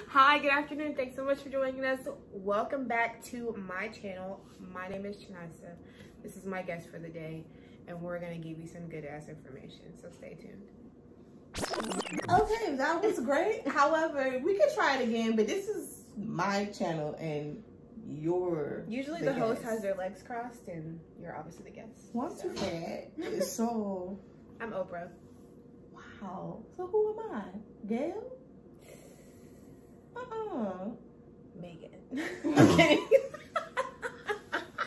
Hi, good afternoon. Thanks so much for joining us. Welcome back to my channel. My name is Chinasa. This is my guest for the day, and we're gonna give you some good ass information. So stay tuned. Okay, that was great. However, we could try it again, but this is my channel and usually the host has their legs crossed, and you're obviously the guest. What's too bad? So I'm Oprah. Wow. So who am I? Gail? Megan. I'm kidding.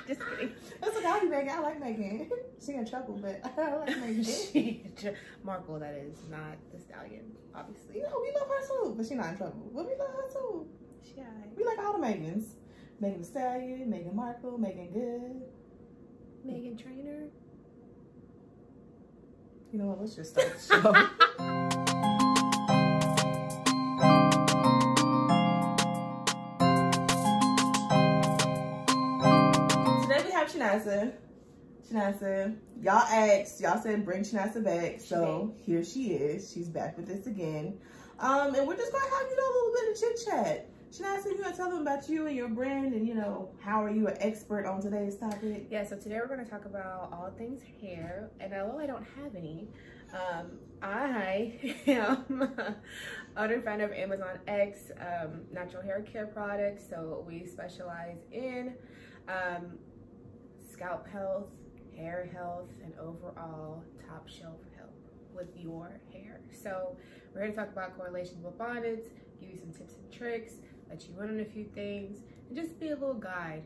Just kidding. That's okay. I'll be Megan. I like Megan. She in trouble, but I like Megan. Markle, that is, not the stallion, obviously. No, we love her too, but she's not in trouble. But we love her too. Yeah. We like all the Megans. Megan Thee Stallion, Meghan Markle, Megan Good. Megan Trainor. You know what? Let's just start the show. Chinasa, y'all asked, y'all said bring Chinasa back, so here she is. She's back with us again. And we're just gonna have, a little bit of chit chat. Chinasa, you wanna tell them about you and your brand and, how are you an expert on today's topic? Yeah, so today we're gonna talk about all things hair, and although I don't have any, I am owner founder of Amazon X natural hair care products. So we specialize in scalp health, hair health, and overall top shelf health with your hair. So we're here to talk about correlations with bonnets, give you some tips and tricks, let you in on a few things, and just be a little guide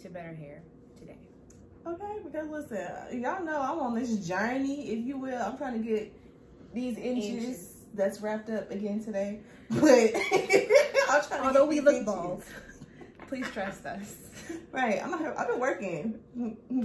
to better hair today. Okay, because listen, y'all know I'm on this journey, if you will. I'm trying to get these inches that's wrapped up again today. But I'm trying although we look bald, please trust us. Right, I've been working.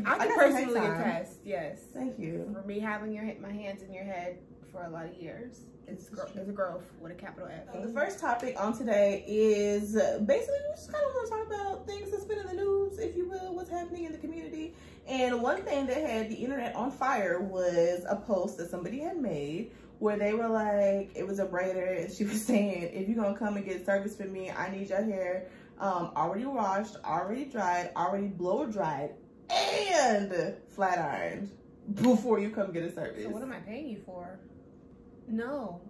I can personally attest. Yes. Thank you. For me having my hands in your head for a lot of years, it's a growth with a capital F. The first topic on today is basically we just kind of want to talk about things that's been in the news, if you will, what's happening in the community. And one thing that had the internet on fire was a post that somebody had made where they were like, it was a braider, and she was saying, if you're gonna come and get service from me, I need your hair already washed, already dried, already blow dried, and flat ironed before you come get a service. So what am I paying you for? No,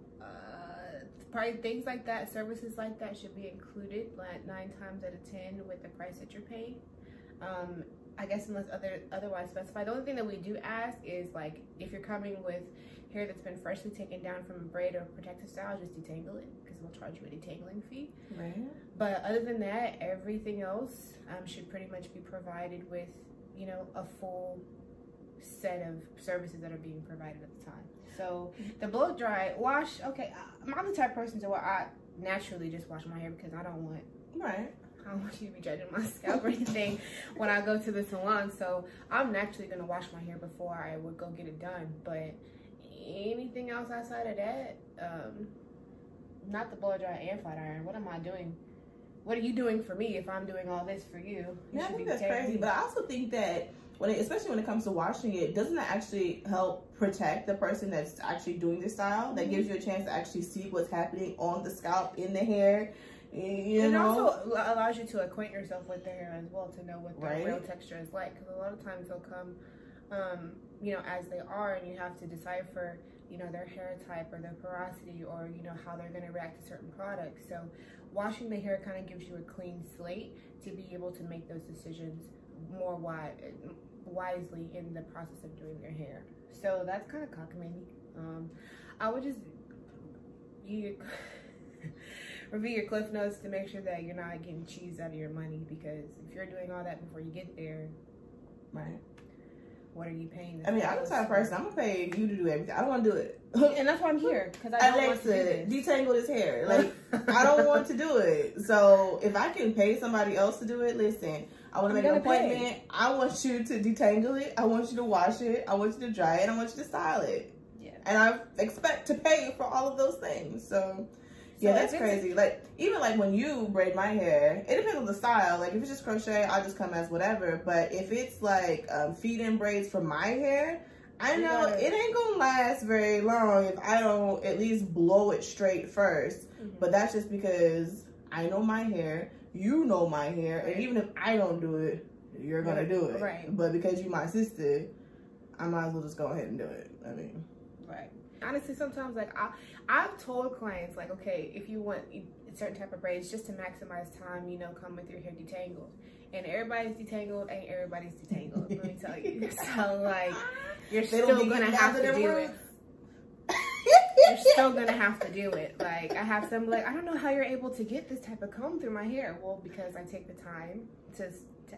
probably things like that, services like that should be included like 9 times out of 10 with the price that you're paying. I guess unless otherwise specified. The only thing that we do ask is like if you're coming with hair that's been freshly taken down from a braid or protective style, just detangle it because we'll charge you a detangling fee. Right. But other than that, everything else should pretty much be provided with, a full set of services that are being provided at the time. So the blow dry, wash, okay, I'm the type of person where I naturally just wash my hair because I don't want you to be judging my scalp or anything when I go to the salon. So I'm naturally gonna wash my hair before I would go get it done. But anything else outside of that, not the blow dry and flat iron, what am I doing? What are you doing for me if I'm doing all this for you? Yeah, I think that's crazy. But I also think that especially when it comes to washing it, doesn't that actually help protect the person that's actually doing the style? That gives you a chance to actually see what's happening on the scalp, in the hair. It also allows you to acquaint yourself with the hair as well, to know what the real texture is like. Because a lot of times they'll come, as they are, and you have to decipher, their hair type or their porosity or, how they're going to react to certain products. So washing the hair kind of gives you a clean slate to be able to make those decisions more wisely in the process of doing your hair. So that's kind of cockamamie. I would just review your cliff notes to make sure that you're not getting cheese out of your money, because if you're doing all that before you get there, right, what are you paying? I'm the type of person, I'm gonna pay you to do everything. I don't want to do it. And that's why I'm here, because I don't want to do this. Detangle this hair. Like, I don't want to do it. So if I can pay somebody else to do it, listen, I want to make an appointment. I want you to detangle it. I want you to wash it. I want you to dry it. I want you to style it. Yeah. And I expect to pay for all of those things. So yeah, that's crazy. Like, even like when you braid my hair, it depends on the style. Like, if it's just crochet, I'll just come as whatever. But if it's like feed-in braids for my hair, I know it ain't gonna last very long if I don't at least blow it straight first. But that's just because I know my hair, you know my hair, and even if I don't do it, you're gonna do it. Right. But because you my sister, I might as well just go ahead and do it. I mean, right. Honestly, sometimes like I've told clients like, okay, if you want a certain type of braids just to maximize time, you know, come with your hair detangled. And everybody's detangled, ain't everybody's detangled. Let me tell you. So like, you're still gonna have to do it. You're still gonna have to do it. Like, I have some like, I don't know how you're able to get this type of comb through my hair. Well, because I take the time to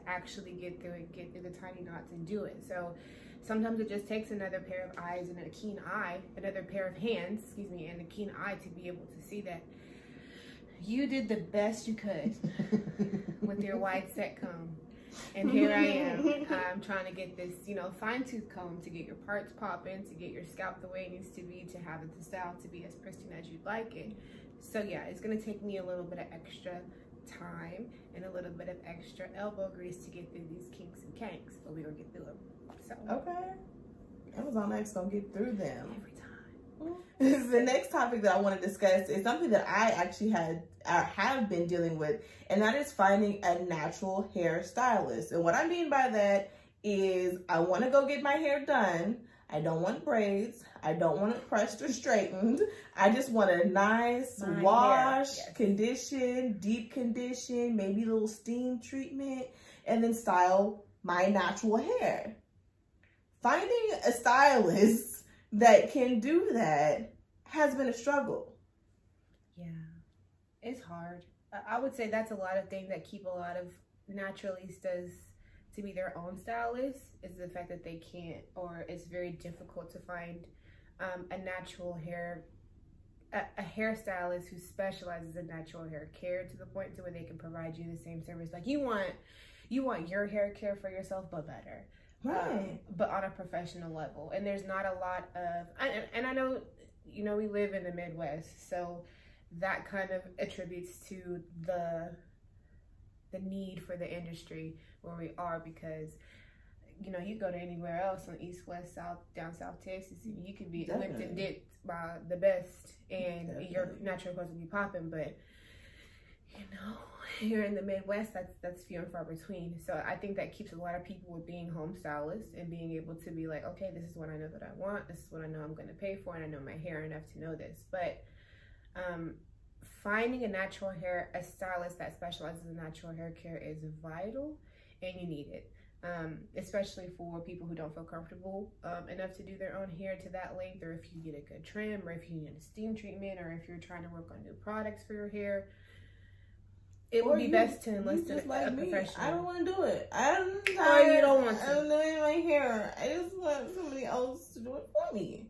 actually get through it, get through the tiny knots and do it. So sometimes it just takes another pair of eyes and a keen eye, another pair of hands, excuse me, and a keen eye to be able to see that you did the best you could with your wide set comb. And here I am. I'm trying to get this, you know, fine tooth comb to get your parts popping, to get your scalp the way it needs to be, to have the style to be as pristine as you'd like it. So yeah, it's gonna take me a little bit of extra time and a little bit of extra elbow grease to get through these kinks and kanks, but we're gonna get through them. So okay, Amazon X gonna get through them every time. The next topic that I want to discuss is something that I actually have been dealing with, and that is finding a natural hair stylist. And what I mean by that is I want to go get my hair done. I don't want braids. I don't want it pressed or straightened. I just want a nice wash, condition, deep condition, maybe a little steam treatment, and then style my natural hair. Finding a stylist that can do that has been a struggle. Yeah, it's hard. I would say that's a lot of things that keep a lot of naturalistas to be their own stylists, is the fact that they can't, or it's very difficult to find a natural hair, a hairstylist who specializes in natural hair care to the point to where they can provide you the same service. Like you want your hair care for yourself, but better. Right. But on a professional level. And there's not a lot of, and I know, you know, we live in the Midwest, so that kind of attributes to the need for the industry where we are, because, you know, you go to anywhere else on East, West, South, down South Texas, and you could be whipped and dipped by the best, and your natural clothes will be popping, but you know, here in the Midwest, that's few and far between. So I think that keeps a lot of people with being home stylists and being able to be like, okay, this is what I know that I want. This is what I know I'm going to pay for, and I know my hair enough to know this. But finding a stylist that specializes in natural hair care is vital, and you need it. Especially for people who don't feel comfortable enough to do their own hair to that length, or if you get a good trim, or if you need a steam treatment, or if you're trying to work on new products for your hair. It would be best to enlist a professional. I don't want to do it. I'm tired. Or you don't want to. I don't know my hair. I just want somebody else to do it for me.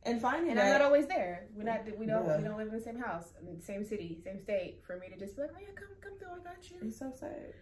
And finding I'm not always there. We don't live in the same house, I mean, same city, same state. For me to just be like, oh yeah, come through, I got you. It's so sad.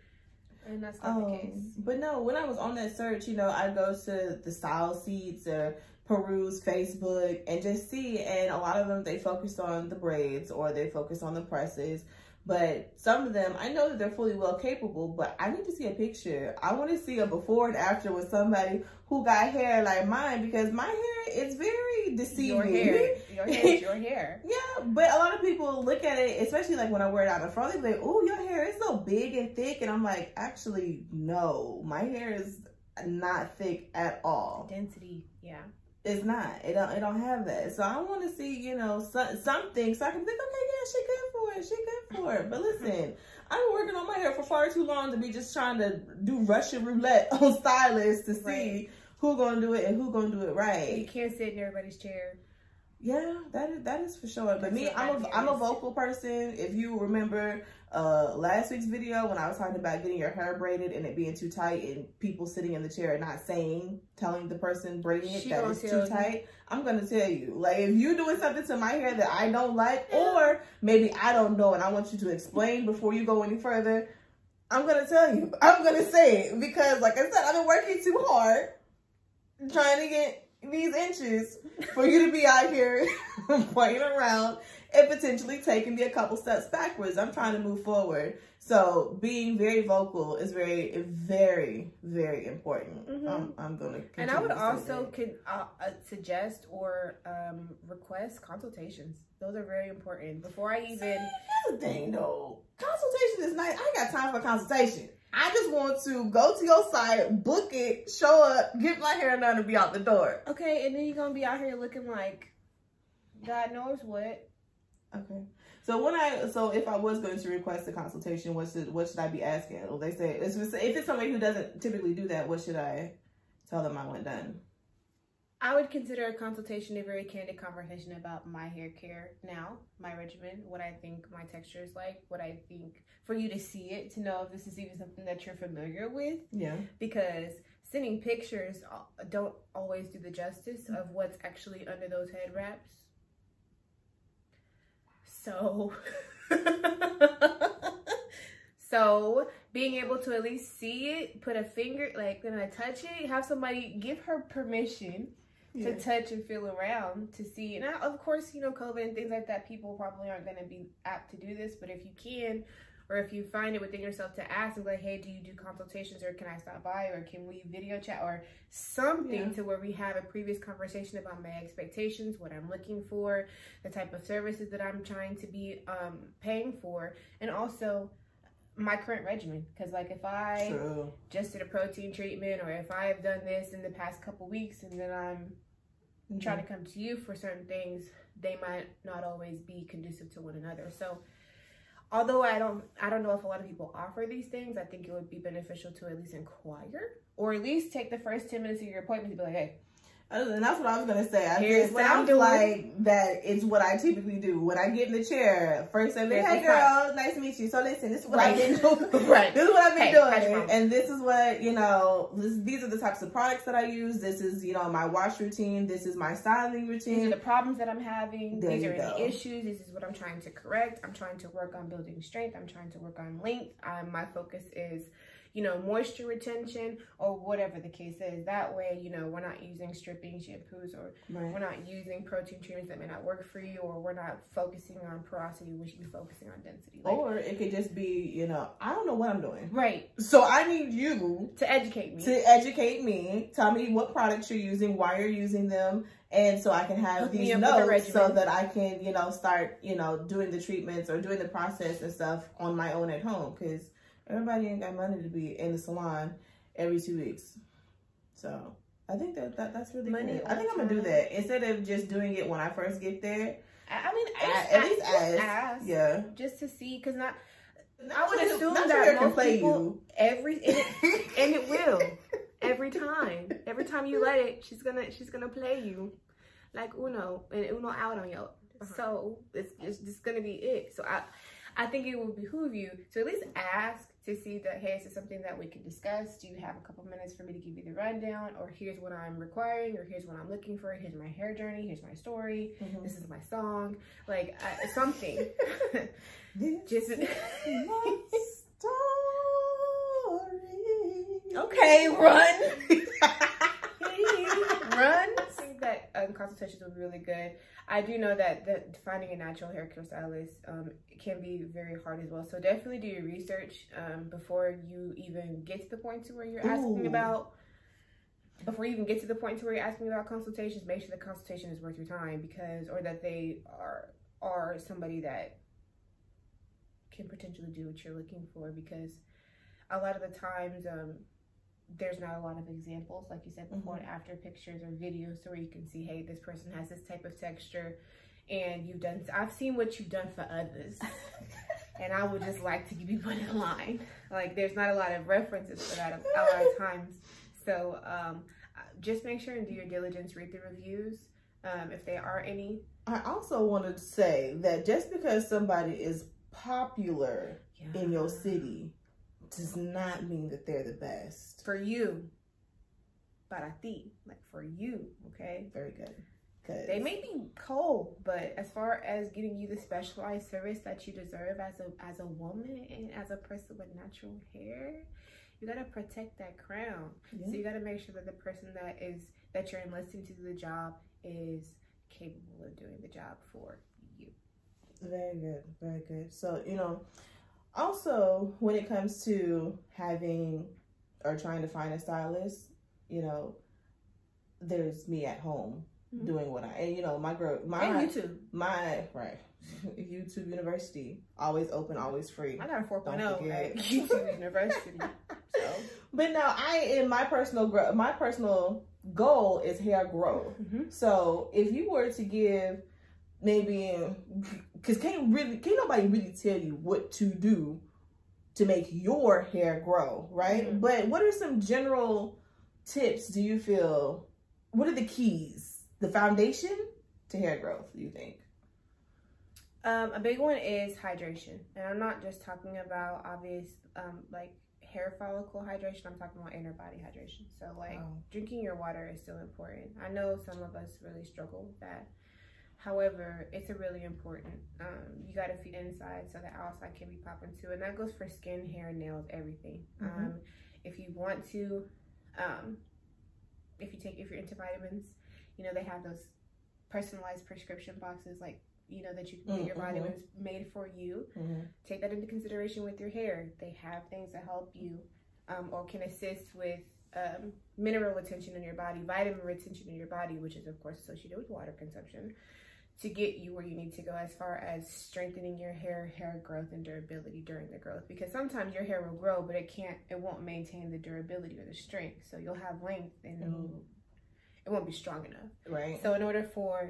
And that's not the case. But no, when I was on that search, you know, I go to the style seats or peruse Facebook and just see, and a lot of them, they focus on the braids or they focus on the presses. But some of them, I know that they're fully well capable, but I need to see a picture. I want to see a before and after with somebody who got hair like mine, because my hair is very deceiving. Your hair is your hair. Yeah, but a lot of people look at it, especially like when I wear it out in front, they're like, oh, your hair is so big and thick. And I'm like, actually, no, my hair is not thick at all. Density, yeah. It's not. It don't have that. So I want to see, you know, something so I can think, okay, yeah, she good for it. She good for it. But listen, I've been working on my hair for far too long to be just trying to do Russian roulette on stylists to see who gonna do it and who gonna do it right. You can't sit in everybody's chair. Yeah, that is for sure. But me, I'm a vocal person. If you remember last week's video when I was talking about getting your hair braided and it being too tight and people sitting in the chair and not telling the person braiding it that it's too tight, I'm gonna tell you. Like, if you're doing something to my hair that I don't like, or maybe I don't know and I want you to explain before you go any further, I'm gonna tell you. I'm gonna say it, because like I said, I've been working too hard trying to get these inches for you to be out here playing around and potentially taking me a couple steps backwards. I'm trying to move forward. So being very vocal is very, very, very important. I'm going to continue. And I would also suggest or request consultations. Those are very important. Before I even... That's the thing, though. Consultation is nice. I ain't got time for consultation. I just want to go to your site, book it, show up, get my hair done, and be out the door. Okay, and then you're going to be out here looking like God knows what. Okay. So if I was going to request a consultation, what should I be asking? Well, they say if it's somebody who doesn't typically do that, what should I tell them I want done? I would consider a consultation a very candid conversation about my hair care now, my regimen, what I think my texture is like, what I think, for you to see it, to know if this is even something that you're familiar with. Yeah. Because sending pictures don't always do the justice of what's actually under those head wraps. So being able to at least see it, put a finger, like when I touch it, have somebody give her permission to touch and feel around to see. Now, of course, you know, COVID and things like that, people probably aren't going to be apt to do this, but if you can, or if you find it within yourself to ask, like, hey, do you do consultations, or can I stop by, or can we video chat, or something to where we have a previous conversation about my expectations, what I'm looking for, the type of services that I'm trying to be paying for, and also my current regimen. Because like if I just did a protein treatment, or if I have done this in the past couple weeks and then I'm trying to come to you for certain things, they might not always be conducive to one another. So although I don't know if a lot of people offer these things, I think it would be beneficial to at least inquire, or at least take the first 10 minutes of your appointment to be like, hey, and that's what I was going to say. It sounds like that it's what I typically do. When I get in the chair, first I say, hey girl, nice to meet you. So listen, this is what I've been doing. This is what I've been doing. And this is what, you know, these are the types of products that I use. This is, you know, my wash routine. This is my styling routine. These are the problems that I'm having. These are the issues. This is what I'm trying to correct. I'm trying to work on building strength. I'm trying to work on length. My focus is, you know, moisture retention, or whatever the case is. That way, you know, we're not using stripping shampoos, or we're not using protein treatments that may not work for you, or we're not focusing on porosity, we should be focusing on density. Like, or it could just be, you know, I don't know what I'm doing. Right. So I need you to educate me. Tell me what products you're using, why you're using them, and so I can have these notes so that I can, you know, start, you know, doing the treatments or doing the process and stuff on my own at home, because everybody ain't got money to be in the salon every 2 weeks. So I think that's really money. I think I'm gonna do that instead of just doing it when I first get there. I mean, at least ask. Yeah, just to see, because I would assume that most people and it will every time you let it, she's gonna play you like Uno out on you. So it's just gonna be it. So I think it would behoove you to at least ask to see that, hey, is this something that we can discuss? Do you have a couple minutes for me to give you the rundown? Or here's what I'm requiring, or here's what I'm looking for. Here's my hair journey. Here's my story. This is my song. Like something. Just my story. Okay, run. Run. I think that consultations would be really good. I do know that finding a natural hair care stylist can be very hard as well. So definitely do your research before you even get to the point to where you're asking about. Before you even get to the point to where you're asking about consultations, make sure the consultation is worth your time, or that they are somebody that can potentially do what you're looking for. Because a lot of the times, there's not a lot of examples, like you said, before and after pictures or videos, so where you can see, hey, this person has this type of texture, and I've seen what you've done for others, and I would just like to be put in line. Like, there's not a lot of references for that a lot of times. So just make sure and do your diligence, read the reviews, if there are any. I also wanted to say that just because somebody is popular in your city does not mean that they're the best. For you. Para ti. Like, for you, okay? Very good. They may be cold, but as far as getting you the specialized service that you deserve as a woman and as a person with natural hair, you gotta protect that crown. So you gotta make sure that the person that is that you're enlisting to do the job is capable of doing the job for you. Very good, very good. So, you know, also when it comes to having or trying to find a stylist, you know, there's me at home doing what and you know, my YouTube University, always open, always free. I got a 4.0 at YouTube University. So, but now my personal goal is hair growth. So if you were to give maybe, because can't nobody really tell you what to do to make your hair grow, right? But what are some general tips do you feel, what are the keys, the foundation to hair growth, do you think? A big one is hydration. And I'm not just talking about obvious, like hair follicle hydration. I'm talking about inner body hydration. So like drinking your water is still important. I know some of us really struggle with that. However, it's a really important. You got to feed inside so the outside can be popping too. And that goes for skin, hair, nails, everything. If you want to, if you're into vitamins, you know, they have those personalized prescription boxes, like, you know, that you can get your vitamins made for you. Take that into consideration with your hair. They have things that help you or can assist with mineral retention in your body, vitamin retention in your body, which is of course associated with water consumption, to get you where you need to go as far as strengthening your hair growth and durability during the growth. Because sometimes your hair will grow, but it won't maintain the durability or the strength. So you'll have length and it won't be strong enough. Right. So in order for,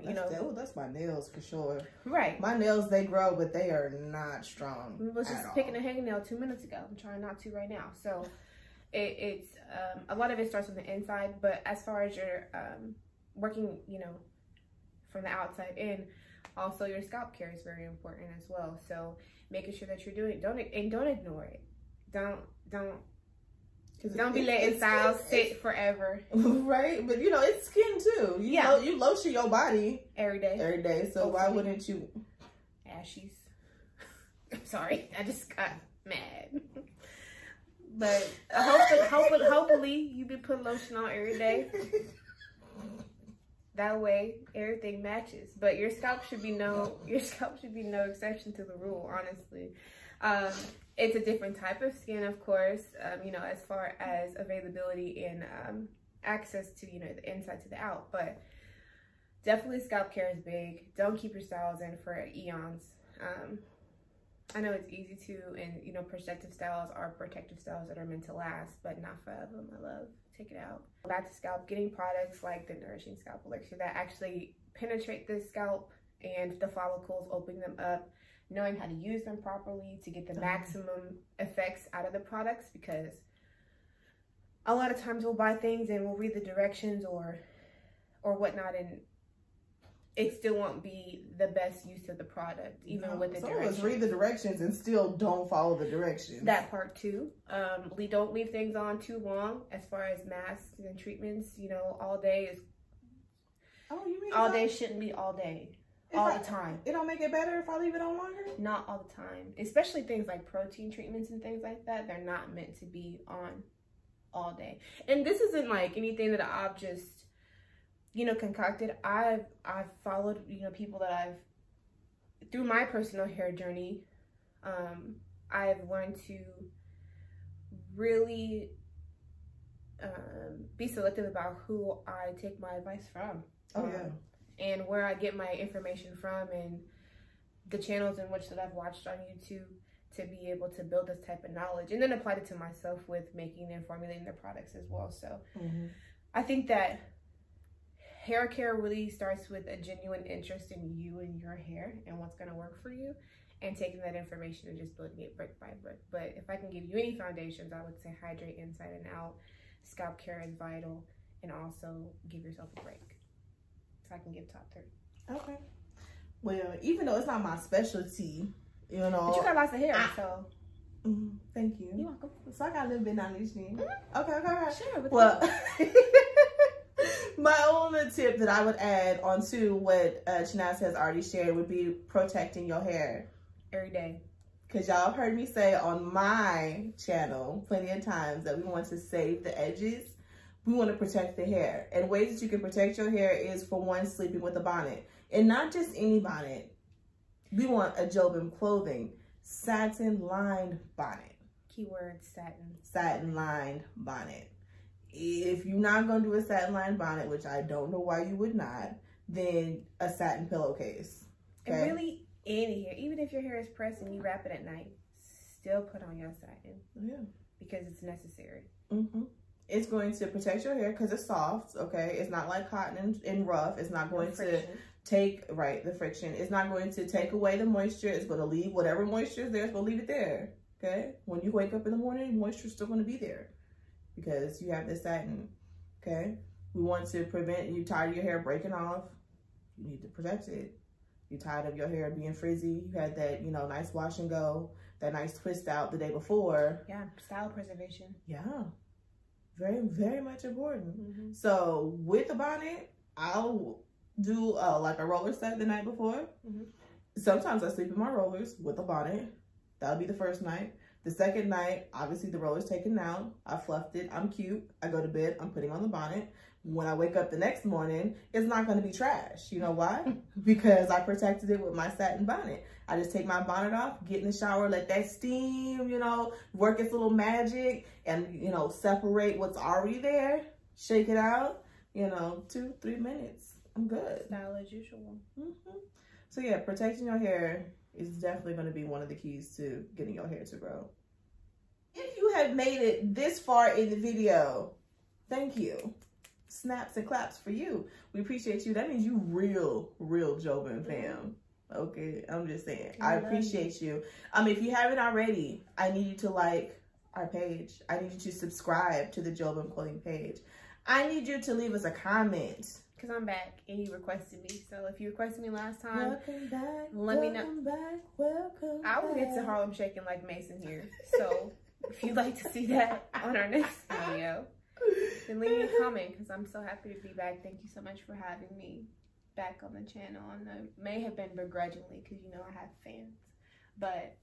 that's my nails for sure. Right. My nails, they grow, but they are not strong. I was just picking a hangnail 2 minutes ago. I'm trying not to right now. So it's a lot of it starts from the inside, but as far as your working, you know, from the outside in, also your scalp care is very important as well. So making sure that you're doing, don't ignore it. Don't be letting styles sit forever. Right? But you know, it's skin too. You lotion your body every day. So why wouldn't you? Ashes. I'm sorry, I just got mad. But hopefully you be putting lotion on every day. That way everything matches. But your scalp should be no exception to the rule, honestly. It's a different type of skin, of course, you know, as far as availability and access to, you know, the inside to the out. But definitely scalp care is big. Don't keep your styles in for eons. I know it's easy to, and, you know, protective styles are protective styles that are meant to last, but not forever, my love. Take it out. Back to scalp, getting products like the Nourishing Scalp Elixir that actually penetrate the scalp and the follicles, open them up, knowing how to use them properly to get the maximum effects out of the products, because a lot of times we'll buy things and we'll read the directions or whatnot, and it still won't be the best use of the product, even with the directions. Some of us read the directions and still don't follow the directions. That part too. Don't leave things on too long as far as masks and treatments. You know, all day is... all day shouldn't be all day. All the time. It don't make it better if I leave it on longer? Not all the time. Especially things like protein treatments and things like that. They're not meant to be on all day. And this isn't like anything that I've just, you know, concocted. I've followed, you know, people that I've, through my personal hair journey, I've learned to really be selective about who I take my advice from. And where I get my information from, and the channels in which that I've watched on YouTube to be able to build this type of knowledge, and then apply it to myself with making and formulating the products as well. So I think that hair care really starts with a genuine interest in you and your hair and what's going to work for you, and taking that information and just building it brick by brick. But if I can give you any foundations, I would say hydrate inside and out. Scalp care is vital, and also give yourself a break. So I can give top 3. Okay. Well, even though it's not my specialty, you know. But you got lots of hair, so. Thank you. You're welcome. So I got a little bit on each thing. Okay. Sure. Well, my only tip that I would add onto what Shanaz has already shared would be protecting your hair. Every day. Because y'all have heard me say on my channel plenty of times that we want to save the edges. we want to protect the hair. And ways that you can protect your hair is, for one, sleeping with a bonnet. And not just any bonnet. We want a Jobim clothing satin-lined bonnet. Keyword satin. Satin-lined bonnet. If you're not going to do a satin-lined bonnet, which I don't know why you would not, then a satin pillowcase. Okay? And really, any hair, even if your hair is pressed and you wrap it at night, still put on your satin. Yeah. Because it's necessary. It's going to protect your hair because it's soft, okay? It's not like cotton and rough. It's not going to take, the friction. It's not going to take away the moisture. It's going to leave whatever moisture is there. It's going to leave it there, okay? When you wake up in the morning, moisture is still going to be there because you have this satin, okay? We want to prevent you tired of your hair breaking off. You need to protect it. You're tired of your hair being frizzy. You had that, you know, nice wash and go, that nice twist out the day before. Yeah, style preservation. Yeah. Very, very much important. So with the bonnet, I'll do like a roller set the night before. Sometimes I sleep in my rollers with a bonnet. That'll be the first night. The second night, obviously the roller's taken out. I fluffed it. I'm cute. I go to bed. I'm putting on the bonnet. When I wake up the next morning, it's not going to be trash. You know why? Because I protected it with my satin bonnet. I just take my bonnet off, get in the shower, let that steam, you know, work its little magic and, you know, separate what's already there, shake it out, you know, 2-3 minutes. I'm good. Style as usual. So yeah, protecting your hair is definitely going to be one of the keys to getting your hair to grow. If you have made it this far in the video, thank you. Snaps and claps for you. We appreciate you. That means you real Jobim fam. Okay, I'm just saying. I appreciate you. If you haven't already, I need you to like our page. I need you to subscribe to the Jobim clothing page. I need you to leave us a comment. Because I'm back and you requested me. So if you requested me last time, Welcome back, let me know. Welcome back, welcome I will get to back. Harlem shaking like Mason here. So if you'd like to see that on our next video, then leave me a comment because I'm so happy to be back. Thank you so much for having me back on the channel. I know it may have been begrudgingly because you know I have fans, but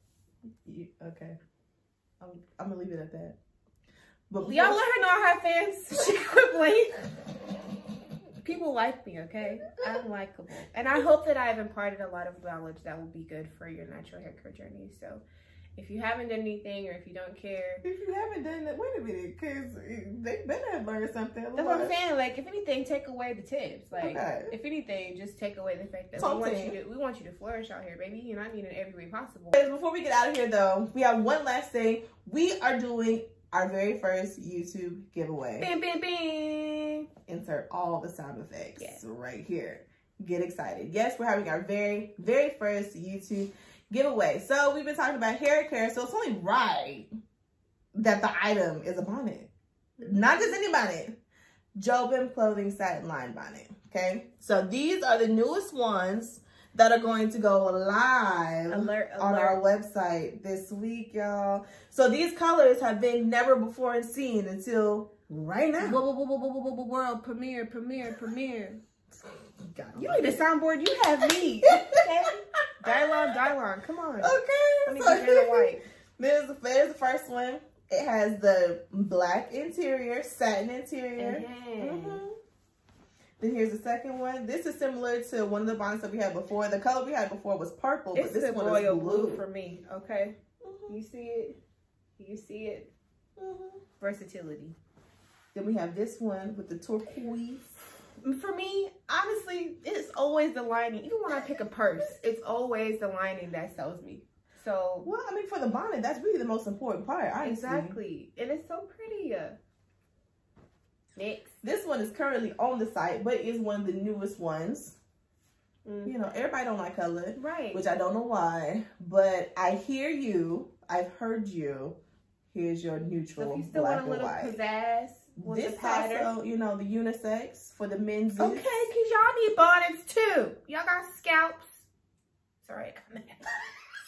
okay, I'm gonna leave it at that. But y'all let her know I have fans. She quit playing. People like me, okay? I'm likable, and I hope that I've imparted a lot of knowledge that will be good for your natural hair care journey. So if you haven't done anything or if you don't care. If you haven't done that, wait a minute, because they better have learned something. That's what I'm saying. Like, if anything, take away the tips. Like, okay. If anything, just take away the fact that we want you to flourish out here, baby. And I mean in every way possible. Before we get out of here, though, we have one last thing. We are doing our very first YouTube giveaway. Bing, bing, bing. Insert all the sound effects right here. Get excited. Yes, we're having our very, very first YouTube giveaway. So we've been talking about hair care, so it's only right that the item is a bonnet. Not just any bonnet. Jobim clothing satin line bonnet. Okay, so these are the newest ones that are going to go live on our website this week, y'all. So these colors have been never before seen until right now. World premiere. You need a soundboard. You have me. Okay? Dylon, come on. Okay. Let me get the white. There's the first one. It has the black interior, satin interior. Then here's the second one. This is similar to one of the bonnets that we had before. The color we had before was purple, but this one is blue for me. Okay. You see it? Versatility. Then we have this one with the turquoise. For me, honestly, it's always the lining. Even when I pick a purse, it's always the lining that sells me. So, well, I mean, for the bonnet, that's really the most important part, honestly. Exactly. And it's so pretty. Next. This one is currently on the site, but is one of the newest ones. You know, everybody don't like color. Right. Which I don't know why. But I hear you. I've heard you. Here's your neutral so if you still black want a little and white. pizzazz. This also, you know, the unisex for the men's. Okay, because y'all need bonnets too. Y'all got scalps. Sorry,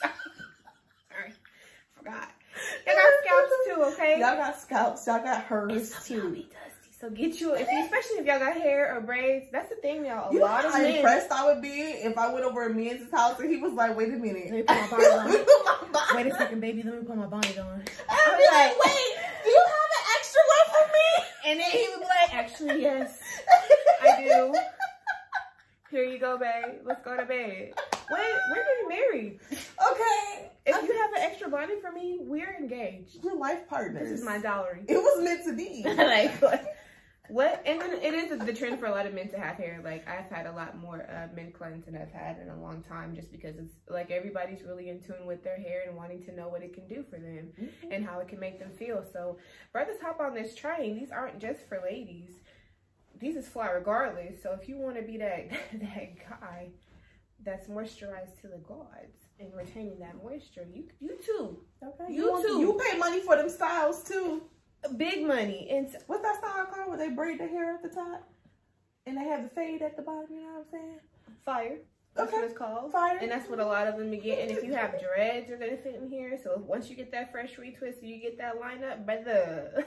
Sorry, forgot. Y'all got scalps too, okay? Y'all got scalps. Y'all got hers too. Y'all be dusty. So get you, especially if y'all got hair or braids. That's the thing, y'all. A lot of men. men. Impressed I would be if I went over a man's house and he was like, "Wait a minute, let me put my bonnet on. Wait a second, baby. Let me put my bonnet on." I'd be like, "Wait, do you have an extra one for me?" And then he would be like, Actually, yes, I do. Here you go, babe. Let's go to bed. We're getting married. Okay. If you have an extra bonnet for me, we're engaged. We're life partners. This is my dowry. It was meant to be. Like, what? And then it is the trend for a lot of men to have hair. Like, I've had a lot more men clients than I've had in a long time, just because it's like everybody's really in tune with their hair and wanting to know what it can do for them and how it can make them feel. So brothers, hop on this train. These aren't just for ladies. These is fly regardless. So if you want to be that guy that's moisturized to the gods and retaining that moisture, you too. Okay. You too. You pay money for them styles too. Big money. And what's that style called where they braid their hair at the top and they have the fade at the bottom? You know what I'm saying? Fire. That's what it's called. Fire. And that's what a lot of them get. And if you have dreads, they're gonna fit in here. So once you get that fresh retwist and you get that lineup, brother,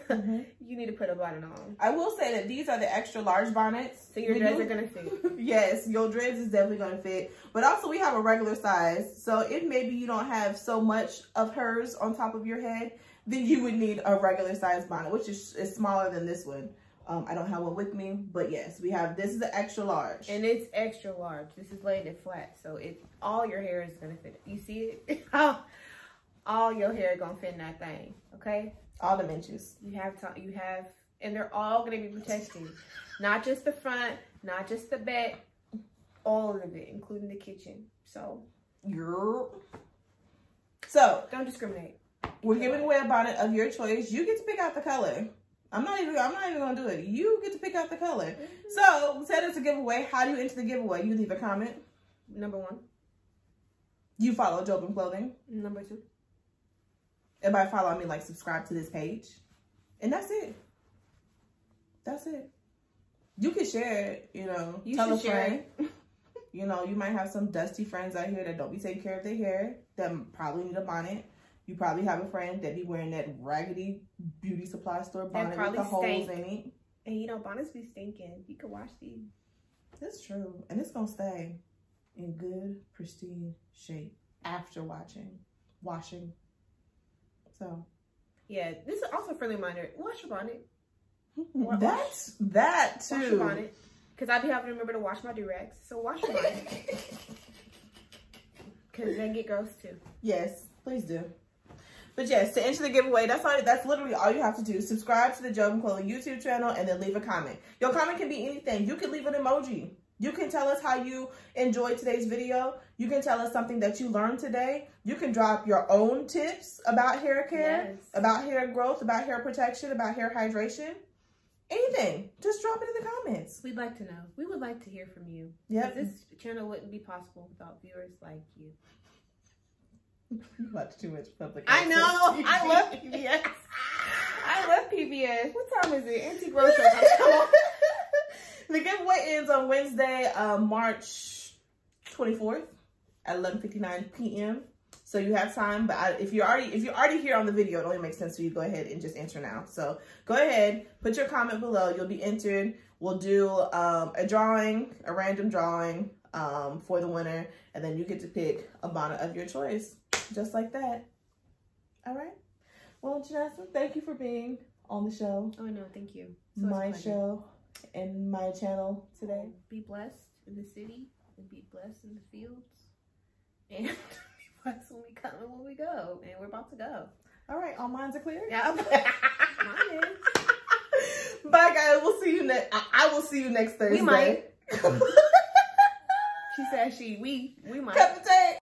you need to put a bonnet on. I will say that these are the extra large bonnets. So your dreads are gonna fit. Yes, your dreads is definitely gonna fit. But also we have a regular size. So if maybe you don't have so much of hers on top of your head, then you would need a regular size bonnet, which is smaller than this one. I don't have one with me, but yes, we have, this is the extra large. And it's extra large. This is laying it flat. So all your hair is gonna fit. You see it? All your hair gonna fit in that thing, okay? All dimensions. You have, and they're all gonna be protected. Not just the front, not just the back, all of it, including the kitchen. So don't discriminate. We're giving away a bonnet of your choice. You get to pick out the color. I'm not even gonna do it. You get to pick out the color. So said it's a giveaway. How do you enter the giveaway? You leave a comment. Number 1. You follow Jobim Clothing. Number 2. And by follow, I mean like subscribe to this page. And that's it. That's it. You can share it, you know. Tell a friend. You know, you might have some dusty friends out here that don't be taking care of their hair, that probably need a bonnet. You probably have a friend that be wearing that raggedy beauty supply store bonnet with the holes in it. And you know, bonnets be stinking. You can wash these. That's true. And it's going to stay in good, pristine shape after washing. So. Yeah, this is also a friendly reminder. Wash your bonnet. That too. Wash your bonnet. Because I be having to remember to wash my do-rags. So wash your bonnet. Because they get gross too. Yes, please do. But yes, to enter the giveaway, that's literally all you have to do. Subscribe to the Jobim Clothing YouTube channel and then leave a comment. Your comment can be anything. You can leave an emoji. You can tell us how you enjoyed today's video. You can tell us something that you learned today. You can drop your own tips about hair care, about hair growth, about hair protection, about hair hydration. Anything. Just drop it in the comments. We'd like to know. We would like to hear from you. Yep. This channel wouldn't be possible without viewers like you. Much too much public. I know. I love PBS. I love PBS. What time is it? Auntie Grocery. The giveaway ends on Wednesday, March 24th at 11:59 p.m. So you have time, but if you're already here on the video, it only makes sense for you to go ahead and just enter now. So go ahead, put your comment below. You'll be entered. We'll do a random drawing for the winner, and then you get to pick a bonnet of your choice, just like that. All right. Well, Janessa, thank you for being on the show. Oh no, thank you. So my show and my channel today. Be blessed in the city and be blessed in the fields, and be blessed when we come and when we go. And we're about to go. All right, all minds are clear. Yeah, mine is. Bye, guys. We'll see you next. I will see you next Thursday. We might. She said we might. Cut the tape.